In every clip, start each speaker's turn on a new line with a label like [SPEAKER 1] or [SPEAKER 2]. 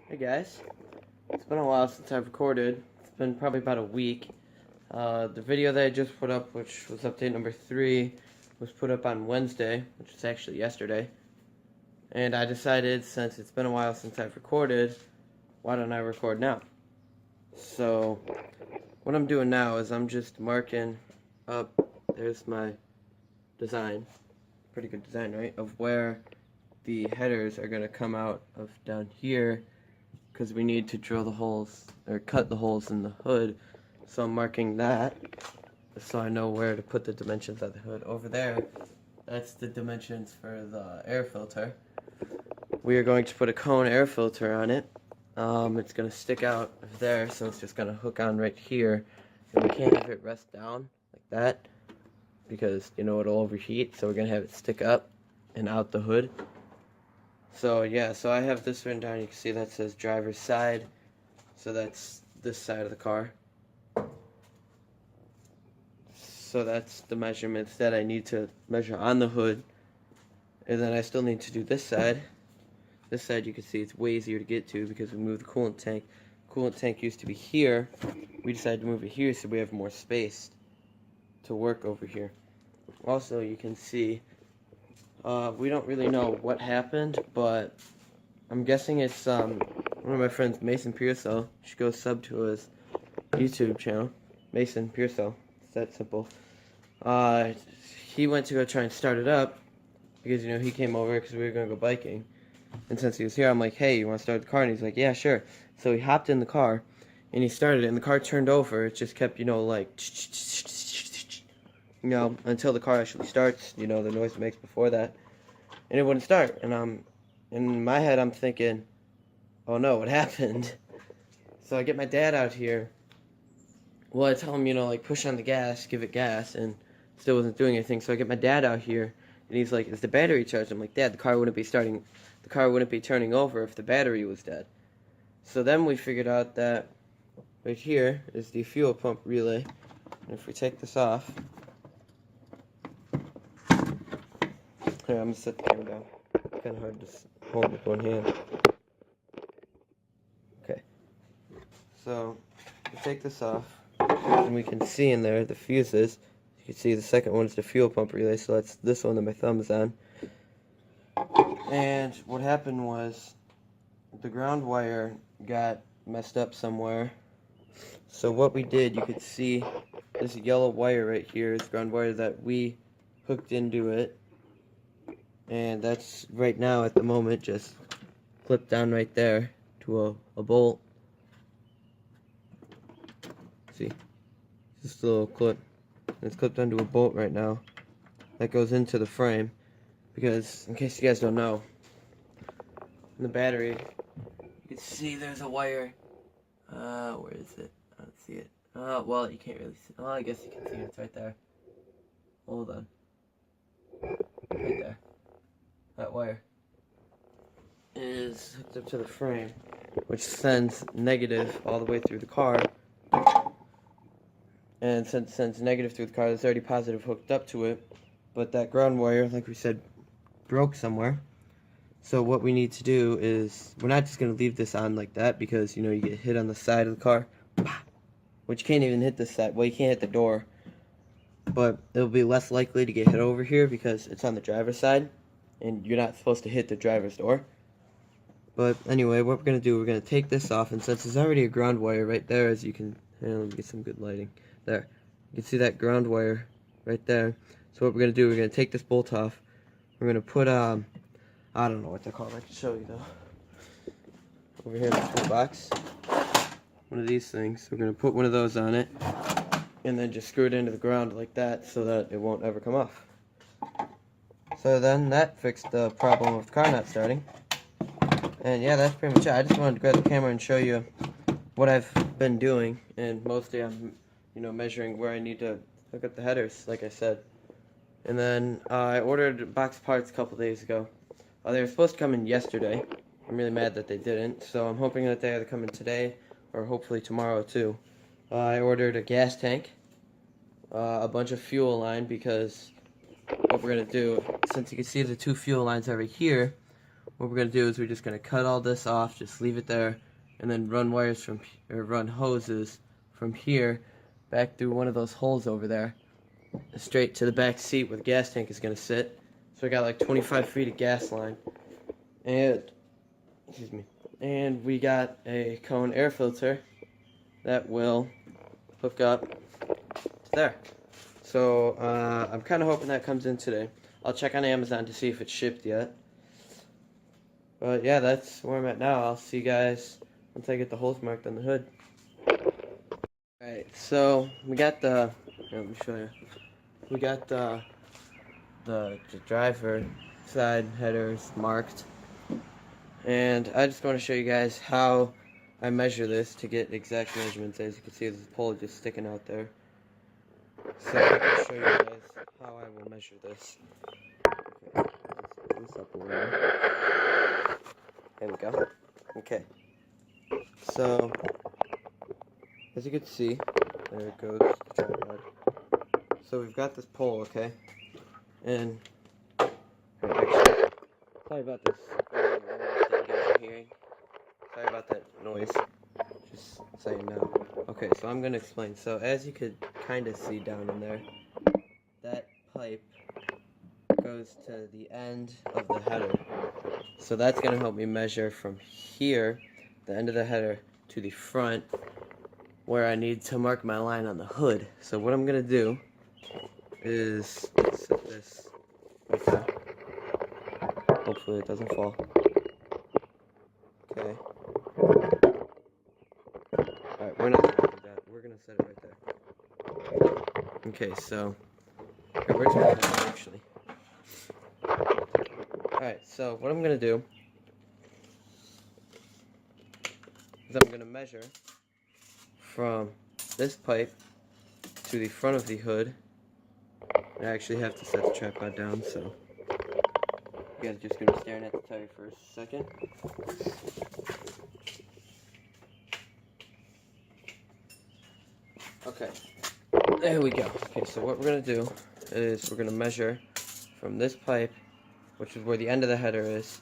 [SPEAKER 1] Hey guys, it's been a while since I've recorded. It's been probably about a week. The video that I just put up, which was update number 3, was put up on Wednesday, which was actually yesterday. And I decided, since it's been a while since I've recorded, why don't I record now? So, what I'm doing now is I'm just marking up, there's my design, pretty good design, right, of where the headers are going to come out of down here, because we need to drill the holes, or cut the holes in the hood. So I'm marking that, so I know where to put the dimensions of the hood. Over there, that's the dimensions for the air filter. We are going to put a cone air filter on it. It's going to stick out of there, so it's just going to hook on right here. And we can't have it rest down like that, because, it'll overheat. So we're going to have it stick up and out the hood. So yeah, so I have this written down. You can see that says driver's side. So that's this side of the car. So that's the measurements that I need to measure on the hood. And then I still need to do this side. This side, you can see it's way easier to get to because we moved the coolant tank. Coolant tank used to be here. We decided to move it here so we have more space to work over here. Also, you can see we don't really know what happened, but I'm guessing it's one of my friends, Mason Pearsall. You should go sub to his YouTube channel, Mason Pearsall. It's that simple. He went to go try and start it up because he came over because we were gonna go biking, and since he was here, I'm like, hey, you want to start the car? And he's like, yeah, sure. So he hopped in the car and he started it, and the car turned over. It just kept like until the car actually starts, the noise it makes before that, and it wouldn't start. And in my head, I'm thinking, oh no, what happened? So I get my dad out here. Well, I tell him, like, push on the gas, give it gas, and still wasn't doing anything. So I get my dad out here, and he's like, is the battery charged? I'm like, Dad, the car wouldn't be turning over if the battery was dead. So then we figured out that right here is the fuel pump relay. And if we take this off, here, I'm gonna set the camera down. It's kind of hard to hold with one hand. Okay. So we take this off, and we can see in there the fuses. You can see the second one is the fuel pump relay, so that's this one that my thumb is on. And what happened was the ground wire got messed up somewhere. So what we did, you could see this yellow wire right here is ground wire that we hooked into it. And that's right now at the moment just clipped down right there to a bolt. See, just a little clip. It's clipped onto a bolt right now that goes into the frame, because in case you guys don't know, in the battery you can see there's a wire. Where is it? I don't see it. Well, you can't really see. Oh, I guess you can see it. It's right there. Hold on. Right there. That wire is hooked up to the frame, which sends negative all the way through the car. And since it sends negative through the car, there's already positive hooked up to it. But that ground wire, like we said, broke somewhere. So what we need to do is, we're not just going to leave this on like that, because, you get hit on the side of the car. Which you can't even hit this side. Well, you can't hit the door. But it'll be less likely to get hit over here because it's on the driver's side. And you're not supposed to hit the driver's door. But anyway, what we're going to do, we're going to take this off. And since there's already a ground wire right there, as you can, let me get some good lighting. There. You can see that ground wire right there. So what we're going to do, we're going to take this bolt off. We're going to put, I don't know what they're called. I can show you though. Over here in the toolbox. One of these things. We're going to put one of those on it. And then just screw it into the ground like that so that it won't ever come off. So then that fixed the problem of the car not starting. And yeah, that's pretty much it. I just wanted to grab the camera and show you what I've been doing. And mostly I'm, measuring where I need to hook up the headers, like I said. And then I ordered box parts a couple days ago. They were supposed to come in yesterday. I'm really mad that they didn't. So I'm hoping that they either come in today or hopefully tomorrow too. I ordered a gas tank, a bunch of fuel line, because what we're going to do, since you can see the two fuel lines over here, what we're going to do is we're just going to cut all this off, just leave it there, and then run wires from, or run hoses from here back through one of those holes over there, straight to the back seat where the gas tank is going to sit. So we got like 25 feet of gas line, and excuse me, and we got a cone air filter that will hook up to there. So I'm kind of hoping that comes in today. I'll check on Amazon to see if it's shipped yet. But yeah, that's where I'm at now. I'll see you guys once I get the holes marked on the hood. Alright, so we got the, here, let me show you. We got the driver side headers marked. And I just want to show you guys how I measure this to get exact measurements. As you can see, there's a pole just sticking out there. So I can show you guys how I will measure this. Okay, let's put this up a little. There we go. Okay. So, as you can see, there it goes, the tripod. So we've got this pole, okay? And, actually, sorry about this that you guys are hearing. Sorry about that noise. Just saying now. Okay, so I'm gonna explain. So as you could kind of see down in there, that pipe goes to the end of the header. So that's gonna help me measure from here, the end of the header, to the front, where I need to mark my line on the hood. So what I'm gonna do is set this right there. Hopefully it doesn't fall. Okay. Alright, we're not gonna do that. We're gonna set it right there. Okay, so where's my head actually? Alright, so what I'm gonna do is I'm gonna measure from this pipe to the front of the hood. I actually have to set the tripod down, so you guys are just gonna be staring at the tire for a second. Okay, there we go. Okay, so what we're gonna do is we're gonna measure from this pipe, which is where the end of the header is,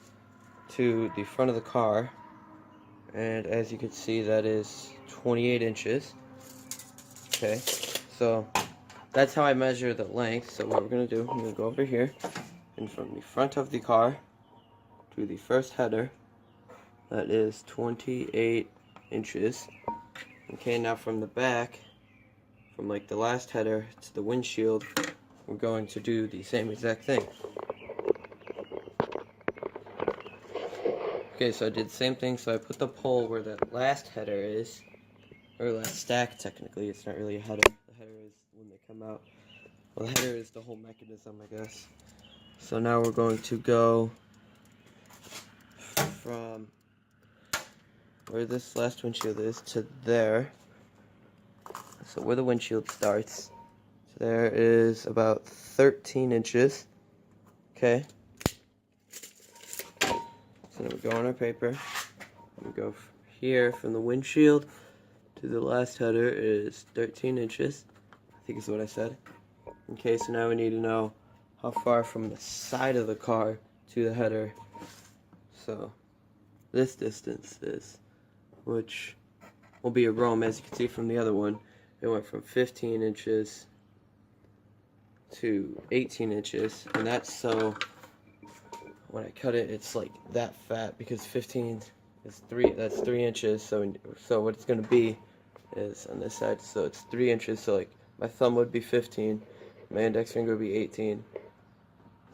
[SPEAKER 1] to the front of the car, and as you can see, that is 28 inches. Okay, so that's how I measure the length. So what we're gonna do, I'm gonna go over here, and from the front of the car to the first header, that is 28 inches. Okay, now from the back, from like the last header to the windshield, we're going to do the same exact thing. Okay, so I did the same thing. So I put the pole where the last header is, or last stack technically. It's not really a header. The header is when they come out. Well, the header is the whole mechanism, I guess. So now we're going to go from where this last windshield is to there. So where the windshield starts, so there is about 13 inches. Okay. So then we go on our paper. We go here from the windshield to the last header is 13 inches. I think is what I said. Okay, so now we need to know how far from the side of the car to the header. So this distance is, which will be a Rome, as you can see from the other one. It went from 15 inches to 18 inches, and that's so when I cut it, it's like that fat, because 15 is that's 3 inches. So what it's gonna be is on this side, so it's 3 inches. So like my thumb would be 15, my index finger would be 18.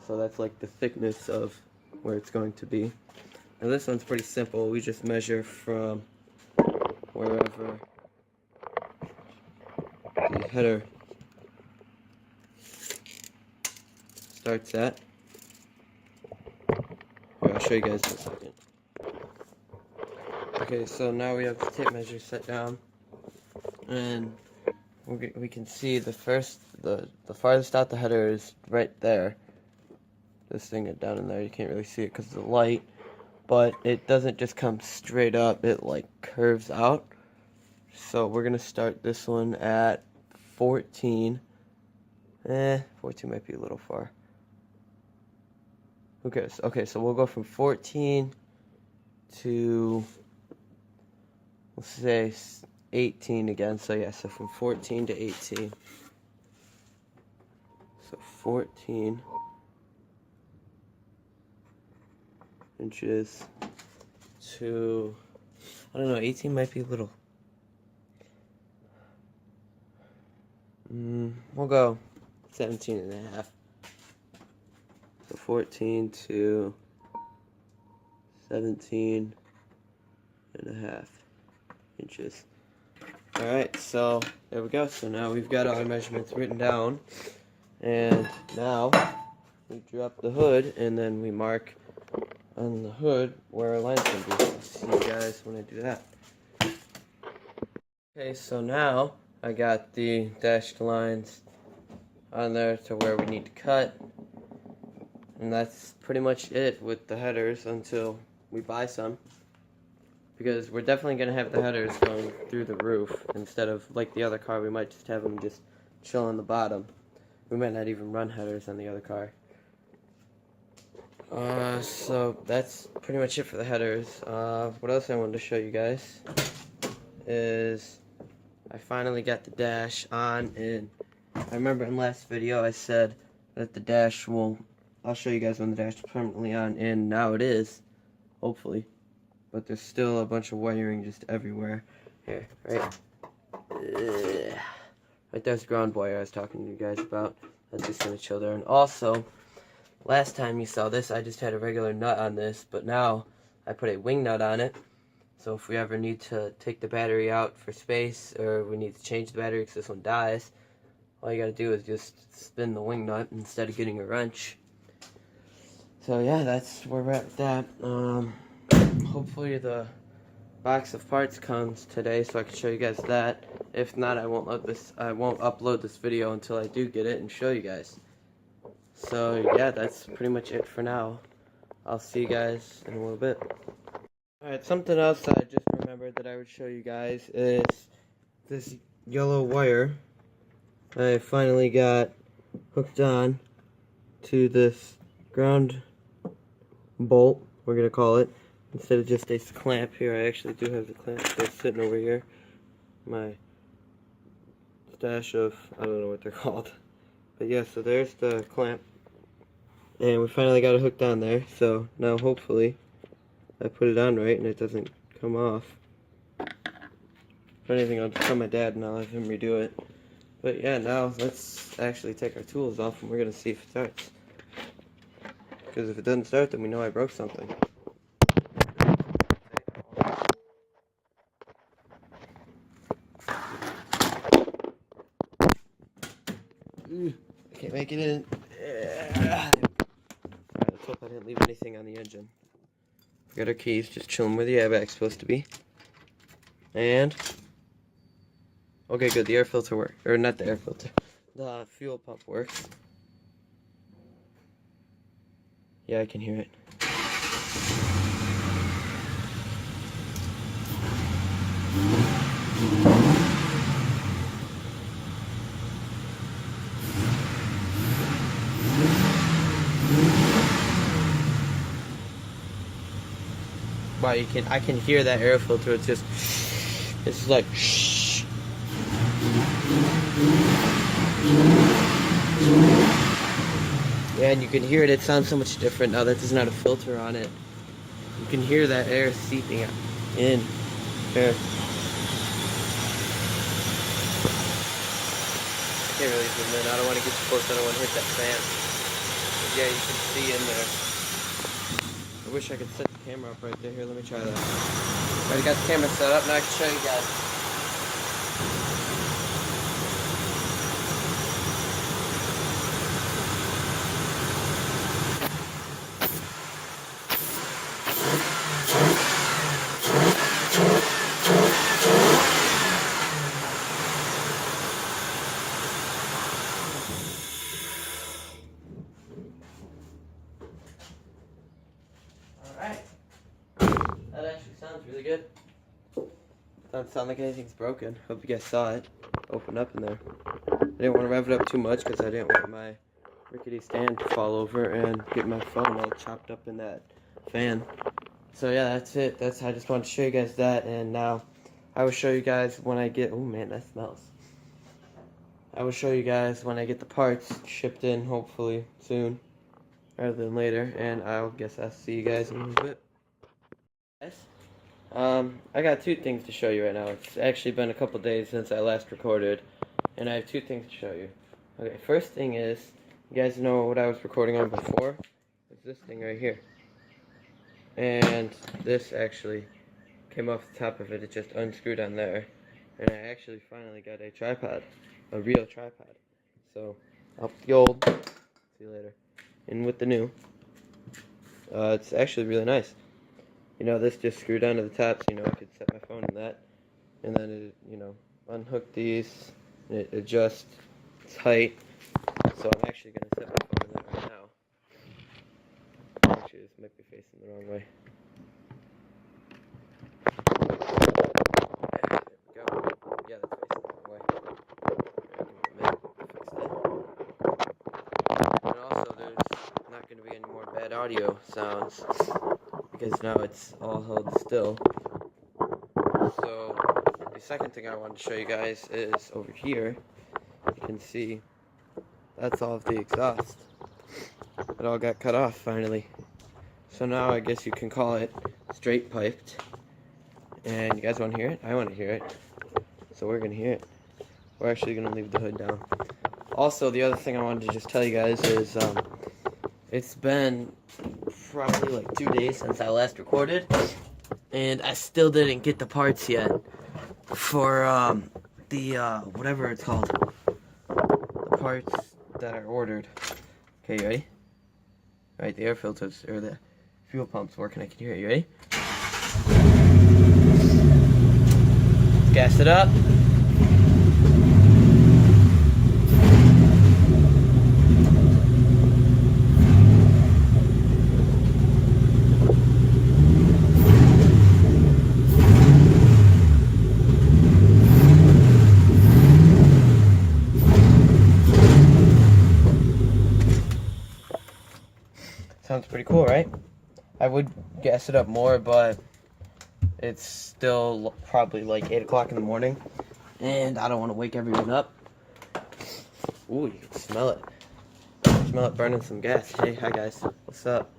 [SPEAKER 1] So that's like the thickness of where it's going to be. Now this one's pretty simple. We just measure from wherever the header starts at. Here, I'll show you guys in a second. Okay, so now we have the tape measure set down, and we can see the farthest out the header is right there. This thing down in there, you can't really see it because of the light, but it doesn't just come straight up, it like curves out. So we're gonna start this one at 14. 14 might be a little far. Okay, so we'll go from 14 to, let's say 18 again. So yeah, so from 14 to 18. So 14 inches to, I don't know, 18 might be a little. We'll go 17 and a half. So 14 to 17 and a half inches. Alright, so there we go. So now we've got our measurements written down. And now we drop the hood and then we mark on the hood where our line's going to be. I'll see you guys when I do that. Okay, so now I got the dashed lines on there to where we need to cut. And that's pretty much it with the headers until we buy some. Because we're definitely going to have the headers going through the roof. Instead of like the other car, we might just have them just chill on the bottom. We might not even run headers on the other car. So that's pretty much it for the headers. What else I wanted to show you guys is I finally got the dash on, and I remember in last video I said that the dash will, I'll show you guys when the dash is permanently on, and now it is, hopefully. But there's still a bunch of wiring just everywhere. Here, right? Right there's the ground wire I was talking to you guys about. That's just gonna chill there. And also, last time you saw this, I just had a regular nut on this, but now I put a wing nut on it. So if we ever need to take the battery out for space, or we need to change the battery because this one dies, all you gotta do is just spin the wing nut instead of getting a wrench. So yeah, that's where we're at with that. Hopefully the box of parts comes today so I can show you guys that. If not, I won't upload this video until I do get it and show you guys. So yeah, that's pretty much it for now. I'll see you guys in a little bit. Alright, something else that I just remembered that I would show you guys is this yellow wire I finally got hooked on to this ground bolt, we're gonna call it, instead of just a clamp. Here, I actually do have the clamp still sitting over here. My stash of, I don't know what they're called. But yeah, so there's the clamp. And we finally got it hooked on there, so now hopefully I put it on right and it doesn't come off. If anything, I'll just tell my dad and I'll have him redo it. But yeah, now let's actually take our tools off and we're gonna see if it starts. Because if it doesn't start, then we know I broke something. I can't make it in. Alright, let's hope I didn't leave anything on the engine. We got our keys, just chilling where the airbag's supposed to be. And okay, good, the air filter works. Or not the air filter. The fuel pump works. Yeah, I can hear it. Wow, I can hear that air filter. It's just like shh. Yeah, and you can hear it. It sounds so much different now that there's not a filter on it. You can hear that air seeping in. There. I can't really zoom in. I don't want to get too close. I don't want to hit that fan. But yeah, you can see in there. I wish I could set the camera up right there. Here, let me try that. Already got the camera set up. Now I can show you guys. That actually sounds really good. Doesn't sound like anything's broken. Hope you guys saw it. Open up in there. I didn't want to rev it up too much because I didn't want my rickety stand to fall over and get my phone all chopped up in that fan. So yeah, that's it. I just wanted to show you guys that, and now I will show you guys when I get. Oh man, that smells. I will show you guys when I get the parts shipped in, hopefully soon, rather than later. And I'll see you guys in a little bit. Guys, I got two things to show you right now. It's actually been a couple days since I last recorded, and I have two things to show you. Okay, first thing is, you guys know what I was recording on before? It's this thing right here. And this actually came off the top of it. It just unscrewed on there. And I actually finally got a tripod. A real tripod. So, out with the old. See you later. In with the new. It's actually really nice. You know, this just screwed onto the top, so you know I could set my phone in that. And then it, you know, unhook these. And it adjusts its height. So I'm actually going to set my phone in that right now. Actually, this might be facing the wrong way. Yeah, there we go. Yeah, that's facing the wrong way. Give me a minute to fix that. And also, there's not going to be any more bad audio sounds because now it's all held still. So, the second thing I wanted to show you guys is over here. You can see that's all of the exhaust. It all got cut off finally. So now I guess you can call it straight piped. And you guys want to hear it? I want to hear it. So we're going to hear it. We're actually going to leave the hood down. Also, the other thing I wanted to just tell you guys is it's been probably like 2 days since I last recorded. And I still didn't get the parts yet for the whatever it's called. The parts that are ordered. Okay, you ready? Alright, the air filters, or the fuel pump's working. I can hear it. You ready? Gas it up. Sounds pretty cool, right? I would gas it up more, but it's still probably like 8 o'clock in the morning, and I don't want to wake everyone up. Ooh, you can smell it. Smell it burning some gas. Hey, hi guys. What's up?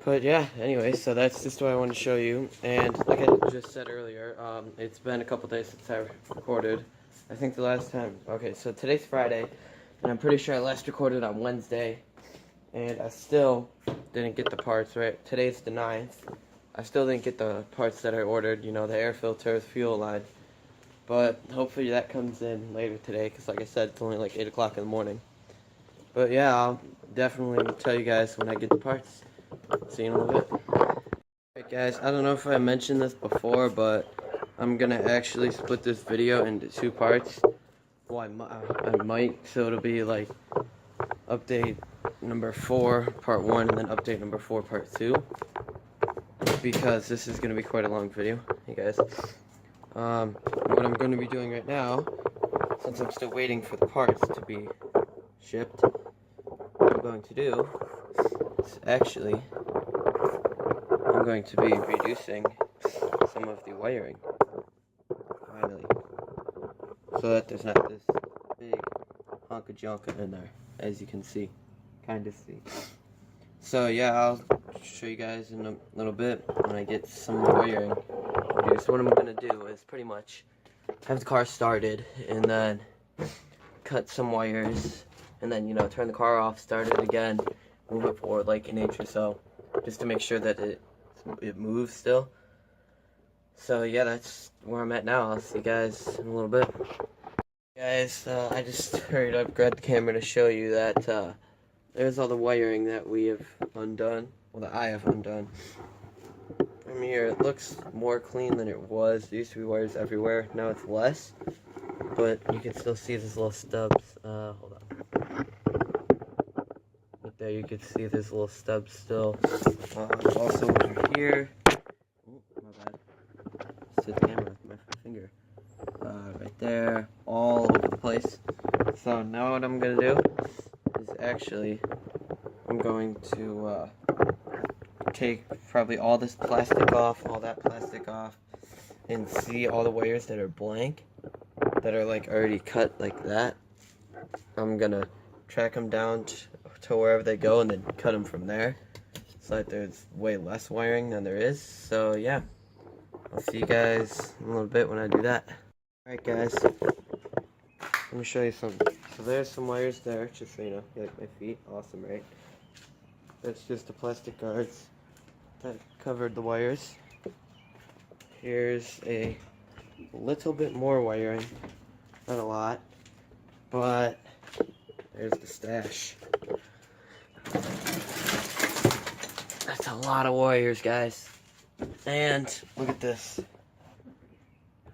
[SPEAKER 1] But yeah, anyway, so that's just what I wanted to show you. And like I just said earlier, it's been a couple days since I recorded. I think the last time. Okay, so today's Friday, and I'm pretty sure I last recorded on Wednesday. And I still didn't get the parts, right? Today's the 9th. I still didn't get the parts that I ordered, you know, the air filter, the fuel line. But hopefully that comes in later today, because like I said, it's only like 8 o'clock in the morning. But yeah, I'll definitely tell you guys when I get the parts. See you in a little bit. Alright guys, I don't know if I mentioned this before, but I'm going to actually split this video into 2 parts. Well, I might, so it'll be like update number 4 part 1 and then update number 4 part 2, because this is going to be quite a long video. Hey guys, what I'm going to be doing right now, since I'm still waiting for the parts to be shipped, what I'm going to do is actually I'm going to be reducing some of the wiring finally, so that there's not this big hunk of junk in there, as you can see. Kind of see. So yeah, I'll show you guys in a little bit when I get some of the wiring. Okay, so what I'm gonna do is pretty much have the car started and then cut some wires and then, you know, turn the car off, start it again, move it forward like an inch or so, just to make sure that it moves still. So yeah, that's where I'm at now. I'll see you guys in a little bit. Guys, I just hurried up, grabbed the camera to show you that there's all the wiring that we have undone, well, that I have undone. From here, it looks more clean than it was. There used to be wires everywhere, now it's less, but you can still see these little stubs. Hold on. Right there, you can see there's little stubs still. Also over here, oh, my bad. Just hit the camera with my finger. Right there, all over the place. So now what I'm gonna do is actually I'm going to take probably all this plastic off, all that plastic off, and see all the wires that are blank, that are like already cut like that. I'm gonna track them down to wherever they go and then cut them from there, so that there's way less wiring than there is. So yeah, I'll see you guys in a little bit when I do that. Alright guys, let me show you something. So there's some wires there, just so you know. You like my feet? Awesome, right? That's just the plastic guards that covered the wires. Here's a little bit more wiring, not a lot, but there's the stash. That's a lot of wires, guys. And look at this.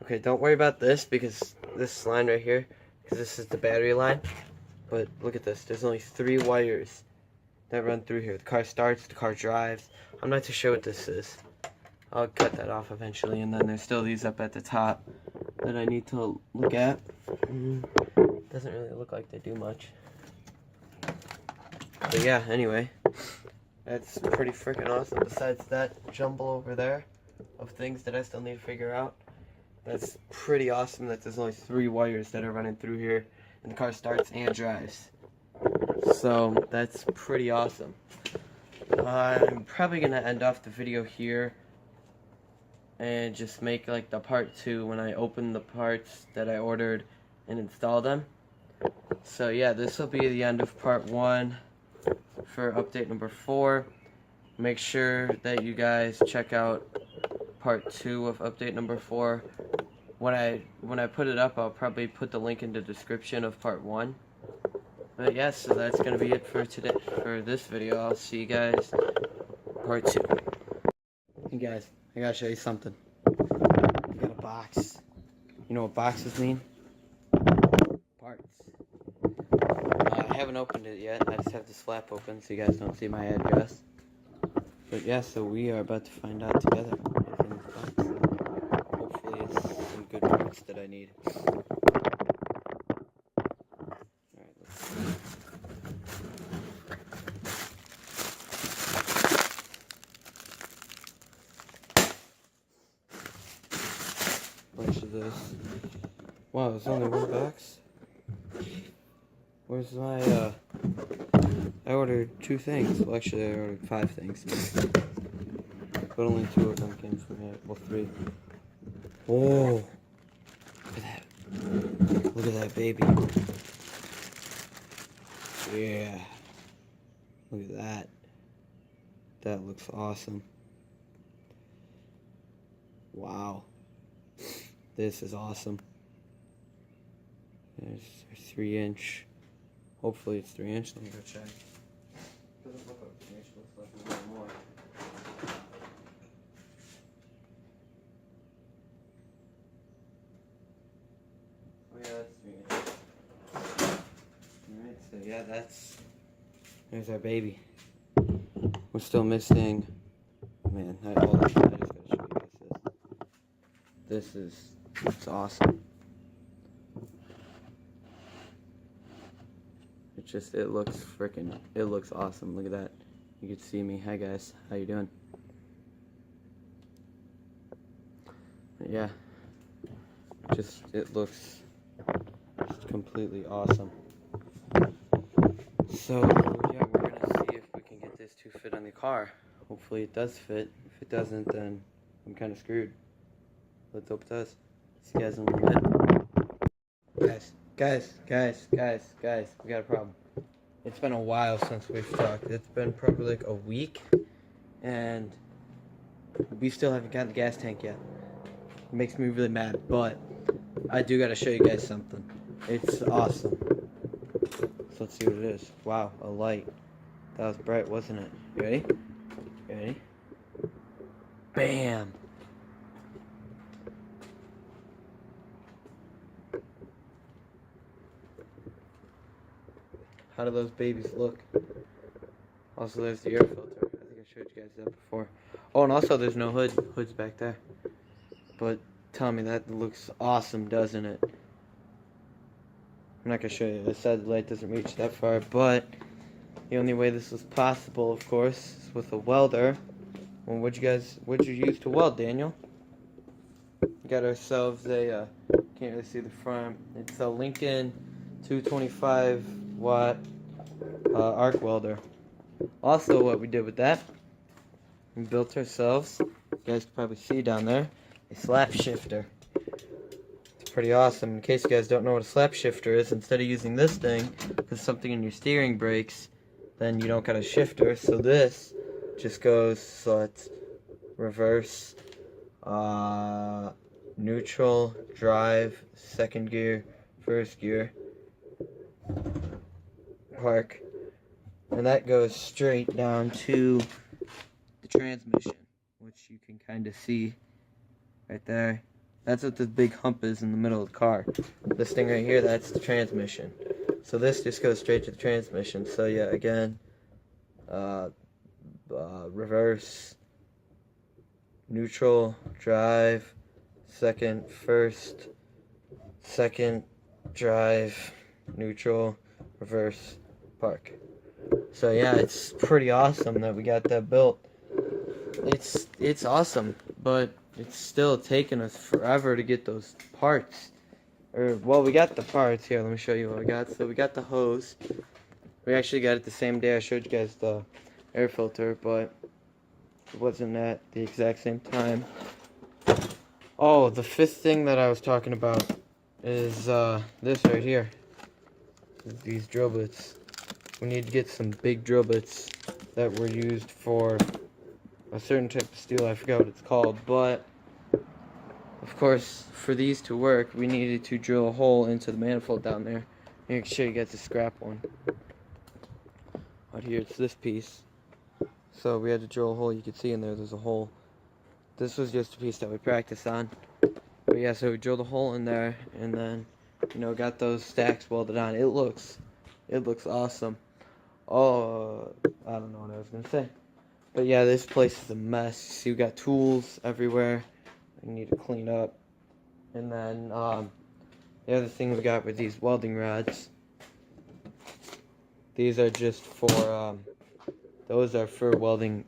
[SPEAKER 1] Okay, don't worry about this, because this line right here, because this is the battery line. But look at this. There's only 3 wires that run through here. The car starts, the car drives. I'm not too sure what this is. I'll cut that off eventually. And then there's still these up at the top that I need to look at. Doesn't really look like they do much. But yeah, anyway, that's pretty freaking awesome. Besides that jumble over there of things that I still need to figure out, that's pretty awesome that there's only 3 wires that are running through here and the car starts and drives. So that's pretty awesome. I'm probably gonna end off the video here and just make like the part 2 when I open the parts that I ordered and install them. So yeah, this will be the end of part 1 for update number 4. Make sure that you guys check out part 2 of update number 4. When I put it up, I'll probably put the link in the description of part 1. But yeah, so that's gonna be it for today, for this video. I'll see you guys part 2. Hey guys, I gotta show you something. I got a box. You know what boxes mean? Parts. I haven't opened it yet. I just have this flap open so you guys don't see my address. But yeah, so we are about to find out together what's in this box. Hopefully it's some good parts that I need. Alright, let's see. Bunch of this. Wow, there's only one box? Where's my, I ordered 2 things. Well, actually, I ordered 5 things. But only 2 of them came from here. Well, 3. Oh! Look at that. Look at that baby. Yeah. Look at that. That looks awesome. Wow. This is awesome. There's a 3-inch. Hopefully it's 3-inch. Let me go check. Doesn't look like 3-inch. Looks like a little more. Oh yeah, that's 3-inch. Alright, so yeah, there's our baby. We're still missing. Man, I just gotta show you guys this. It's awesome. It looks awesome. Look at that. You can see me. Hi guys, how you doing? But yeah, it looks just completely awesome. So yeah, we're gonna see if we can get this to fit on the car. Hopefully it does fit. If it doesn't, then I'm kind of screwed. Let's hope it does. See you guys in a little bit. Guys, we got a problem. It's been a while since we've talked. It's been probably like a week, and we still haven't gotten the gas tank yet. It makes me really mad, but I do gotta show you guys something. It's awesome. So let's see what it is. Wow, a light. That was bright, wasn't it? You ready? Ready? Bam! How do those babies look? Also, there's the air filter. I think I showed you guys that before. Oh, and also there's no hood. Hood's back there. But tell me, that looks awesome, doesn't it? I'm not gonna show you. The side of the light doesn't reach that far, but the only way this was possible, of course, is with a welder. Well, what'd you use to weld, Daniel? We got ourselves a, can't really see the front. It's a Lincoln 225 watt arc welder. Also, what we did with that, we built ourselves, you guys can probably see down there, a slap shifter. It's pretty awesome. In case you guys don't know what a slap shifter is, instead of using this thing, because something in your steering breaks, then you don't got a shifter. So this just goes, so it's reverse, neutral, drive, second gear, first gear, park, and that goes straight down to the transmission, which you can kind of see right there. That's what this big hump is in the middle of the car. This thing right here, that's the transmission. So this just goes straight to the transmission. So yeah, again, reverse, neutral, drive, second, first, second, drive, neutral, reverse, park. So yeah, it's pretty awesome that we got that built. It's awesome, but it's still taken us forever to get those parts. Well, we got the parts. Here, let me show you what we got. So we got the hose. We actually got it the same day I showed you guys the air filter, but it wasn't at the exact same time. Oh, the fifth thing that I was talking about is this right here. These drill bits. We need to get some big drill bits that were used for a certain type of steel. I forgot what it's called, but of course, for these to work, we needed to drill a hole into the manifold down there. Make sure you get the scrap one. Out here, it's this piece. So we had to drill a hole. You can see in there, there's a hole. This was just a piece that we practiced on. But yeah, so we drilled a hole in there, and then, you know, got those stacks welded on. It looks awesome. Oh, I don't know what I was gonna say. But yeah, this place is a mess. See, we got tools everywhere. We need to clean up. And then the other thing we got were these welding rods. These are just for those are for welding,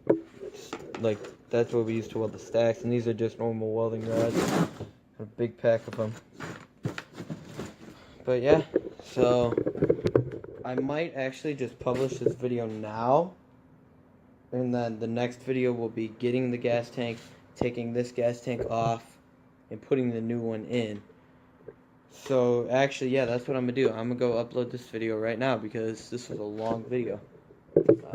[SPEAKER 1] like that's what we use to weld the stacks, and these are just normal welding rods. A big pack of them. But yeah, so I might actually just publish this video now, and then the next video will be getting the gas tank, taking this gas tank off, and putting the new one in. So actually, yeah, that's what I'm gonna do. I'm gonna go upload this video right now because this was a long video.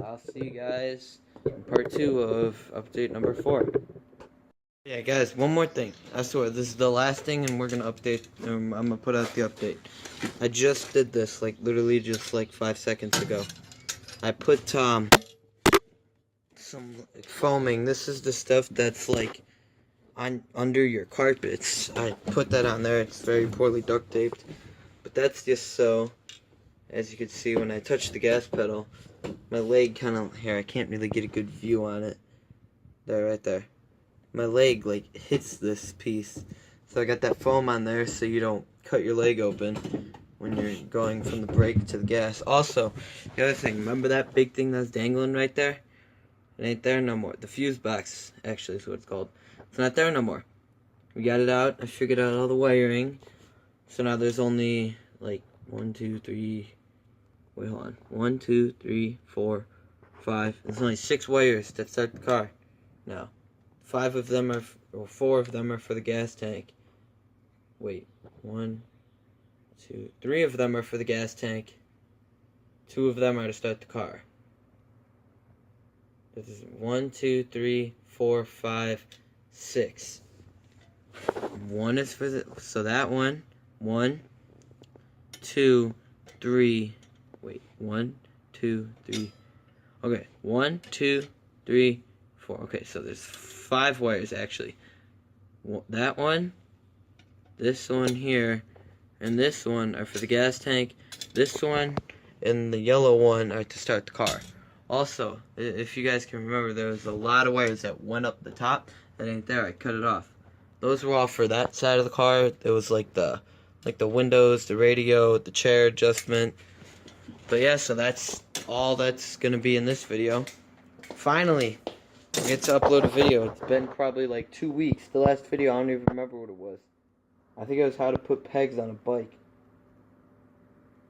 [SPEAKER 1] I'll see you guys in part 2 of update number 4. Yeah, guys, one more thing. I swear, this is the last thing, and we're gonna update. I'm gonna put out the update. I just did this, like literally just like 5 seconds ago. I put some foaming. This is the stuff that's like under your carpets. I put that on there. It's very poorly duct taped, but that's just so, as you can see, when I touch the gas pedal, my leg kind of here. I can't really get a good view on it. There, right there. My leg like hits this piece, so I got that foam on there so you don't cut your leg open when you're going from the brake to the gas. Also, the other thing, remember that big thing that's dangling right there? It ain't there no more. The fuse box, actually, is what it's called. It's not there no more. We got it out. I figured out all the wiring. So now there's only like 1, 2, 3. Wait, hold on. 1, 2, 3, 4, 5. There's only 6 wires that start the car. Now, 5 of them are, or 4 of them are for the gas tank. Wait, 1, 2, 3 of them are for the gas tank. 2 of them are to start the car. This is 1, 2, 3, 4, 5, 6. 1 is for the, so that one, 1, 2, 3, wait, 1, 2, 3, okay, 1, 2, 3, 4, okay, so there's 5 wires actually. That one, this one here, and this one are for the gas tank. This one and the yellow one are to start the car. Also, if you guys can remember, there was a lot of wires that went up the top that ain't there. I cut it off. Those were all for that side of the car. It was like the like the windows, the radio, the chair adjustment. But yeah, so that's all that's gonna be in this video. Finally, I get to upload a video. It's been probably like 2 weeks. The last video, I don't even remember what it was. I think it was how to put pegs on a bike.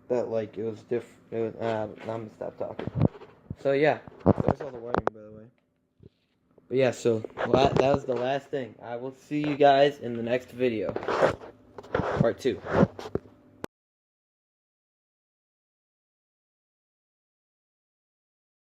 [SPEAKER 1] That like it was different. I'm gonna stop talking. So yeah, there's all the wiring, by the way. But yeah, so that was the last thing. I will see you guys in the next video, part 2.